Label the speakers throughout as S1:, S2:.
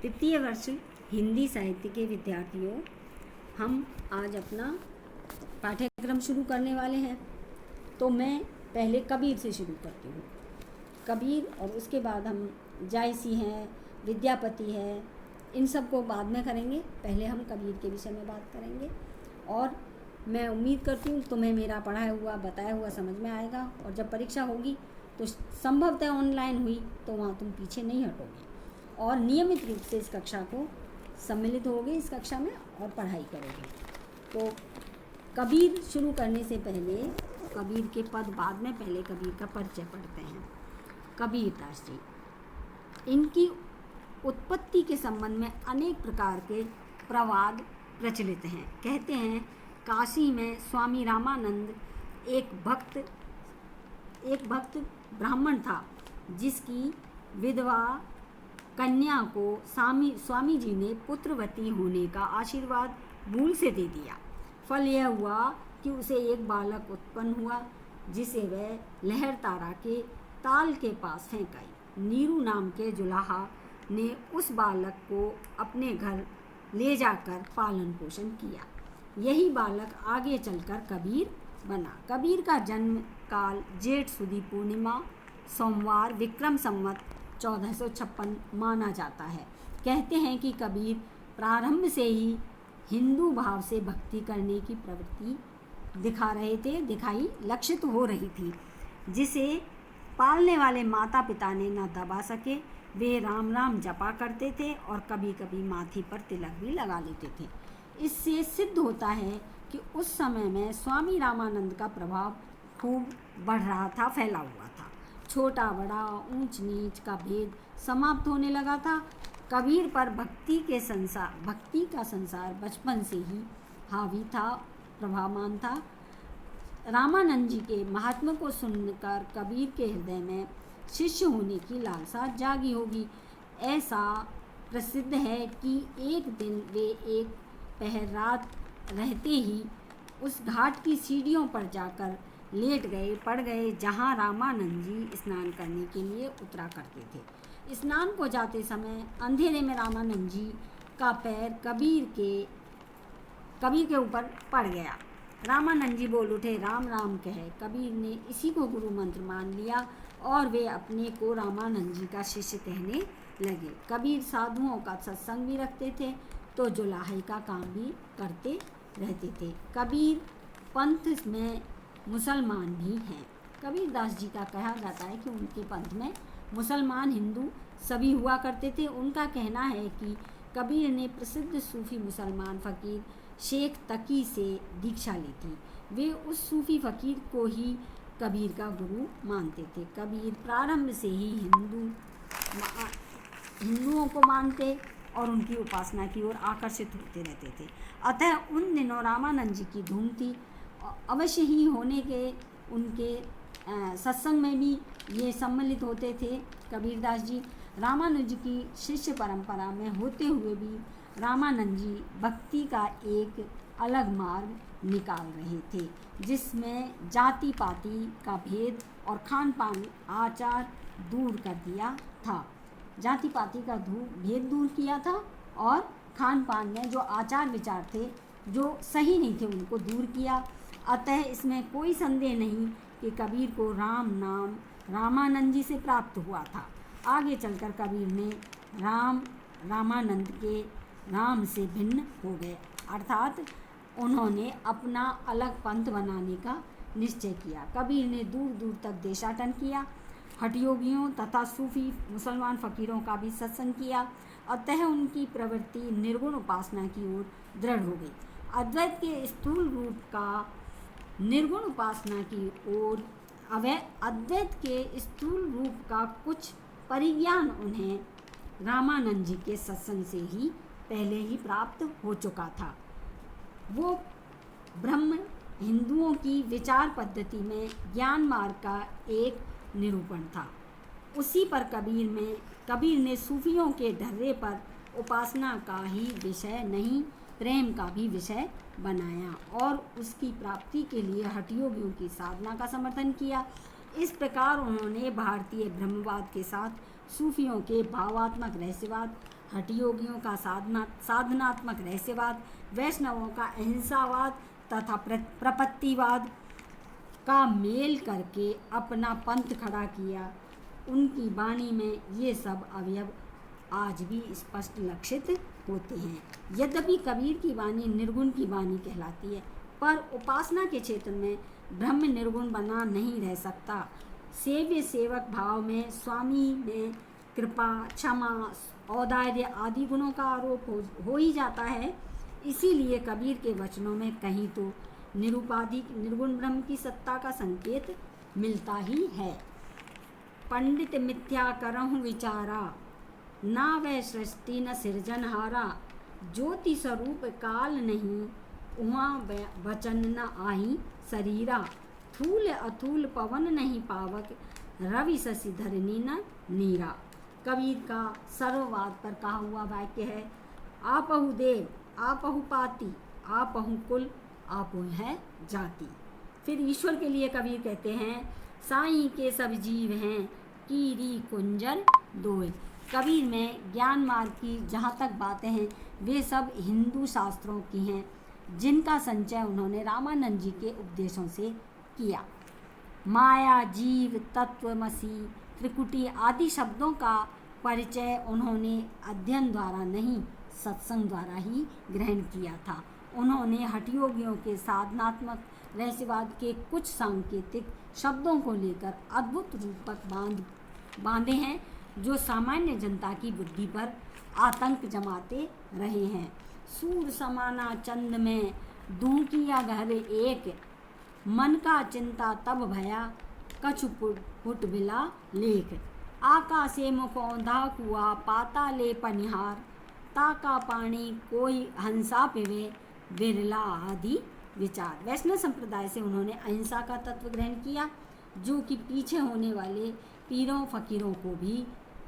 S1: तृतीय वर्ष हिंदी साहित्य के विद्यार्थियों, हम आज अपना पाठ्यक्रम शुरू करने वाले हैं। तो मैं पहले कबीर से शुरू करती हूँ। कबीर और उसके बाद हम जायसी हैं, विद्यापति है, इन सब को बाद में करेंगे। पहले हम कबीर के विषय में बात करेंगे और मैं उम्मीद करती हूँ तुम्हें मेरा पढ़ाया हुआ बताया हुआ समझ में आएगा। और जब परीक्षा होगी तो संभवतः ऑनलाइन हुई तो वहाँ तुम पीछे नहीं हटोगे और नियमित रूप से इस कक्षा को सम्मिलित होगे इस कक्षा में और पढ़ाई करोगे। तो कबीर शुरू करने से पहले कबीर के पद बाद में, पहले कबीर का परिचय पढ़ते हैं। कबीर दास जी, इनकी उत्पत्ति के संबंध में अनेक प्रकार के प्रवाद प्रचलित हैं। कहते हैं काशी में स्वामी रामानंद एक भक्त ब्राह्मण था, जिसकी विधवा कन्या को स्वामी जी ने पुत्रवती होने का आशीर्वाद भूल से दे दिया। फल यह हुआ कि उसे एक बालक उत्पन्न हुआ, जिसे वह लहर तारा के ताल के पास फेंक आई। नीरू नाम के जुलाहा ने उस बालक को अपने घर ले जाकर पालन पोषण किया। यही बालक आगे चलकर कबीर बना। कबीर का जन्म काल जेठ सुदी पूर्णिमा सोमवार विक्रम संवत 1456 माना जाता है। कहते हैं कि कबीर प्रारंभ से ही हिंदू भाव से भक्ति करने की प्रवृत्ति दिखाई लक्षित हो रही थी, जिसे पालने वाले माता पिता ने न दबा सके। वे राम राम जपा करते थे और कभी कभी माथे पर तिलक भी लगा लेते थे। इससे सिद्ध होता है कि उस समय में स्वामी रामानंद का प्रभाव खूब बढ़ रहा था, फैला हुआ था। छोटा बड़ा ऊंच नीच का भेद समाप्त होने लगा था। कबीर पर भक्ति का संसार बचपन से ही हावी था, प्रभावमान था। रामानंद जी के महात्मा को सुनकर कबीर के हृदय में शिष्य होने की लालसा जागी होगी। ऐसा प्रसिद्ध है कि एक दिन वे एक पहर रात रहते ही उस घाट की सीढ़ियों पर जाकर पड़ गए जहाँ रामानंद जी स्नान करने के लिए उतरा करते थे। स्नान को जाते समय अंधेरे में रामानंद जी का पैर कबीर के ऊपर पड़ गया। रामानंद जी बोल उठे, राम राम कहे। कबीर ने इसी को गुरु मंत्र मान लिया और वे अपने को रामानंद जी का शिष्य कहने लगे। कबीर साधुओं का सत्संग भी रखते थे तो जुलाहे का काम भी करते रहते थे। कबीर पंथ में मुसलमान भी हैं। कबीर दास जी का कहा जाता है कि उनके पंथ में मुसलमान हिंदू सभी हुआ करते थे। उनका कहना है कि कबीर ने प्रसिद्ध सूफी मुसलमान फ़कीर शेख तकी से दीक्षा ली थी। वे उस सूफी फ़कीर को ही कबीर का गुरु मानते थे। कबीर प्रारंभ से ही हिंदुओं को मानते और उनकी उपासना की ओर आकर्षित होते रहते थे। अतः उन दिनों रामानंद जी की धूम थी। अवश्य ही होने के उनके सत्संग में भी ये सम्मिलित होते थे। कबीरदास जी रामानुज की शिष्य परंपरा में होते हुए भी रामानंद जी भक्ति का एक अलग मार्ग निकाल रहे थे, जिसमें जाति पाति का भेद और खान पान आचार दूर कर दिया था। जाति पाति का भेद दूर किया था और खान पान में जो आचार विचार थे जो सही नहीं थे उनको दूर किया। अतः इसमें कोई संदेह नहीं कि कबीर को राम नाम रामानंद जी से प्राप्त हुआ था। आगे चलकर कबीर ने रामानंद के राम से भिन्न हो गए, अर्थात उन्होंने अपना अलग पंथ बनाने का निश्चय किया। कबीर ने दूर दूर तक देशाटन किया, हठयोगियों तथा सूफी मुसलमान फ़कीरों का भी सत्संग किया। अतः उनकी प्रवृत्ति निर्गुण उपासना की ओर दृढ़ हो गई। अद्वैत के स्थूल रूप का निर्गुण उपासना की ओर अद्वैत के स्थूल रूप का कुछ परिज्ञान उन्हें रामानंद जी के सत्संग से ही पहले ही प्राप्त हो चुका था। वो ब्रह्म हिंदुओं की विचार पद्धति में ज्ञान मार्ग का एक निरूपण था। उसी पर कबीर ने सूफियों के ढर्रे पर उपासना का ही विषय नहीं, प्रेम का भी विषय बनाया और उसकी प्राप्ति के लिए हठयोगियों की साधना का समर्थन किया। इस प्रकार उन्होंने भारतीय ब्रह्मवाद के साथ सूफियों के भावात्मक रहस्यवाद हठयोगियों का साधनात्मक रहस्यवाद, वैष्णवों का अहिंसावाद तथा प्रपत्तिवाद का मेल करके अपना पंथ खड़ा किया। उनकी वाणी में ये सब अवयव आज भी स्पष्ट लक्षित होते हैं। यद्यपि कबीर की वाणी निर्गुण की वाणी कहलाती है, पर उपासना के क्षेत्र में ब्रह्म निर्गुण बना नहीं रह सकता। सेव्य सेवक भाव में स्वामी में कृपा, क्षमा, औदार्य आदि गुणों का आरोप हो ही जाता है। इसीलिए कबीर के वचनों में कहीं तो निरुपाधिक निर्गुण ब्रह्म की सत्ता का संकेत मिलता ही है। पंडित मिथ्या करहु विचारा, ना वह सृष्टि न सिरजनहारा। ज्योति स्वरूप काल नहीं, उहाँ वचन न आही शरीरा। थूल अथूल पवन नहीं पावक, रवि शशि धरनी न नीरा। कबीर का सर्ववाद पर कहा हुआ वाक्य है, आपहु देव, आपहु पाती, आपहु कुल, आपहु है जाति। फिर ईश्वर के लिए कबीर कहते हैं, साईं के सब जीव हैं, कीरी कुंजर दोय। कबीर में ज्ञान मार्ग की जहाँ तक बातें हैं वे सब हिंदू शास्त्रों की हैं, जिनका संचय उन्होंने रामानंद जी के उपदेशों से किया। माया, जीव, तत्वमसी, त्रिकुटी आदि शब्दों का परिचय उन्होंने अध्ययन द्वारा नहीं, सत्संग द्वारा ही ग्रहण किया था। उन्होंने हठयोगियों के साधनात्मक रहस्यवाद के कुछ सांकेतिक शब्दों को लेकर अद्भुत रूपक बांधे हैं, जो सामान्य जनता की बुद्धि पर आतंक जमाते रहे हैं। सूर समाना चंद में दूं किया घर एक, मन का चिंता तब भया, कछु फुट बिला लेख। आकाशे मुख औंधा कुआ, पाताले पनिहार, ताका पानी कोई हंसा पिवे, बिरला आदि विचार। वैष्णव संप्रदाय से उन्होंने अहिंसा का तत्व ग्रहण किया, जो कि पीछे होने वाले पीरों फकीरों को भी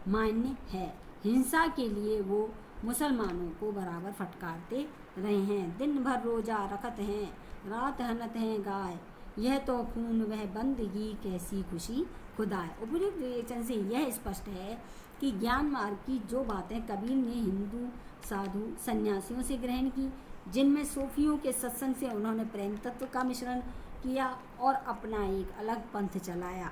S1: मान्य है। हिंसा के लिए वो मुसलमानों को बराबर फटकारते रहे हैं। दिन भर रोजा रखत हैं, रात हनत हैं गाय, यह तो खून वह बंदगी कैसी खुशी खुदाए। उपयुक्त विवेचन से यह स्पष्ट है कि ज्ञान मार्ग की जो बातें कबीर ने हिंदू साधु सन्यासियों से ग्रहण की, जिनमें सूफियों के सत्संग से उन्होंने प्रेम तत्व का मिश्रण किया और अपना एक अलग पंथ चलाया।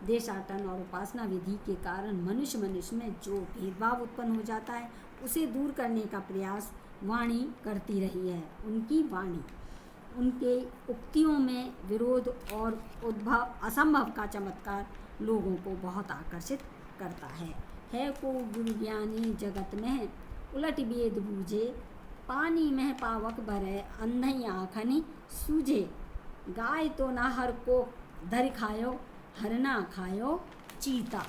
S1: देशाटन और उपासना विधि के कारण मनुष्य में जो भेदभाव उत्पन्न हो जाता है, उसे दूर करने का प्रयास वाणी करती रही है। उनकी वाणी, उनके उक्तियों में विरोध और उद्भव असंभव का चमत्कार लोगों को बहुत आकर्षित करता है को गुरु ज्ञानी जगत में, उलट वेद बूझे, पानी में पावक भरे, अंधई आँखनि सूझे। गाय तो ना हर को धर खायो, हर ना खायो चीता।